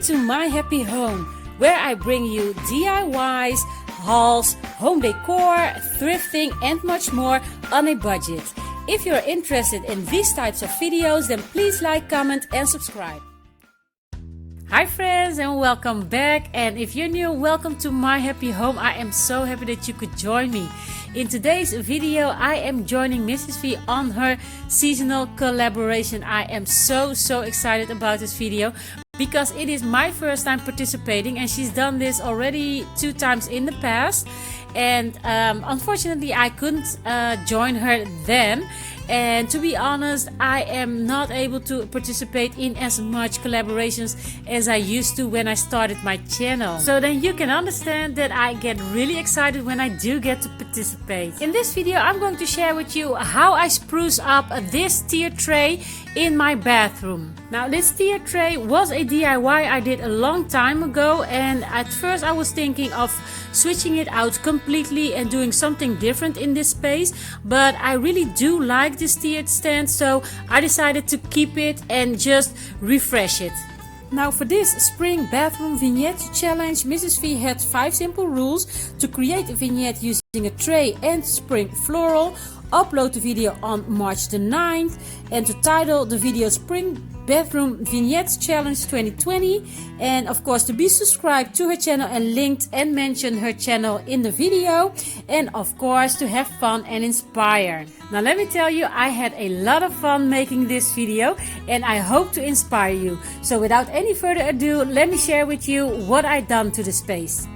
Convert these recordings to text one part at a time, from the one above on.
to My Happy Home, where I bring you DIYs, hauls, home decor, thrifting and much more on a budget. If you're interested in these types of videos, then please like, comment and subscribe. Hi friends and welcome back, and if you're new, welcome to My Happy Home. I am so happy that you could join me. In today's video I am joining Mrs. V on her seasonal collaboration. I am so excited about this video because it is my first time participating, and she's done this already 2 times in the past, and unfortunately I couldn't join her then. And to be honest, I am not able to participate in as much collaborations as I used to when I started my channel. So then you can understand that I get really excited when I do get to participate. In this video I'm going to share with you how I spruce up this tier tray in my bathroom. Now this tier tray was a DIY I did a long time ago, and at first I was thinking of switching it out completely and doing something different in this space, but I really do like this tiered stand, so I decided to keep it and just refresh it. Now for this spring bathroom vignette challenge, Mrs. V had 5 simple rules to create a vignette using a tray and spring floral, upload the video on March the 9th, and to title the video Spring Bathroom Vignettes Challenge 2020, and of course to be subscribed to her channel and linked and mention her channel in the video, and of course to have fun and inspire. Now let me tell you, I had a lot of fun making this video and I hope to inspire you. So without any further ado, let me share with you what I done to the space.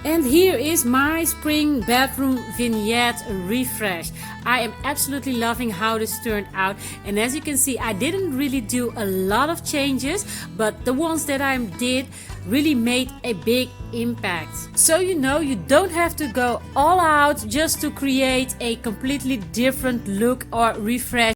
And here is my spring bathroom vignette refresh. I am absolutely loving how this turned out, and as you can see I didn't really do a lot of changes, but the ones that I did really made a big impact. So you know, you don't have to go all out just to create a completely different look or refresh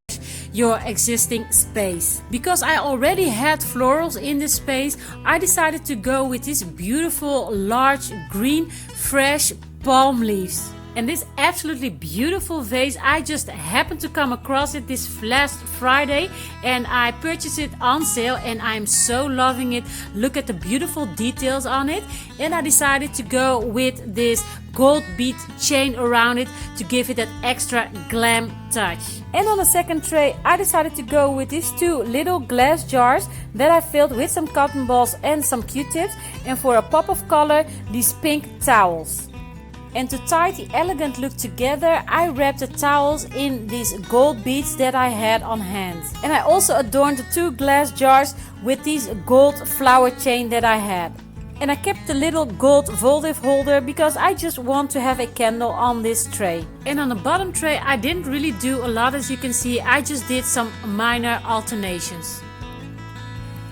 your existing space. Because I already had florals in this space, I decided to go with this beautiful large green fresh palm leaves. And this absolutely beautiful vase, I just happened to come across it this last Friday and I purchased it on sale, and I'm so loving it. Look at the beautiful details on it, and I decided to go with this gold bead chain around it to give it that extra glam touch. And on the second tray I decided to go with these 2 little glass jars that I filled with some cotton balls and some Q-tips, and for a pop of color these pink towels. And to tie the elegant look together, I wrapped the towels in these gold beads that I had on hand. And I also adorned the 2 glass jars with these gold flower chain that I had. And I kept the little gold votive holder because I just want to have a candle on this tray. And on the bottom tray I didn't really do a lot, as you can see. I just did some minor alternations.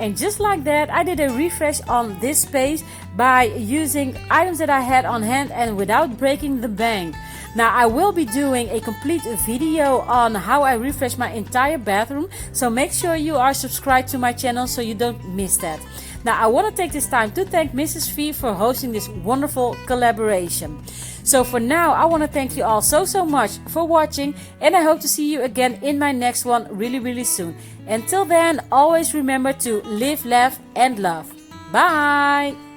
And just like that, I did a refresh on this space by using items that I had on hand and without breaking the bank. Now I will be doing a complete video on how I refresh my entire bathroom, so make sure you are subscribed to my channel so you don't miss that. Now I want to take this time to thank Mrs. V for hosting this wonderful collaboration. So for now I want to thank you all so much for watching, and I hope to see you again in my next one really soon. Until then, always remember to live, laugh and love. Bye!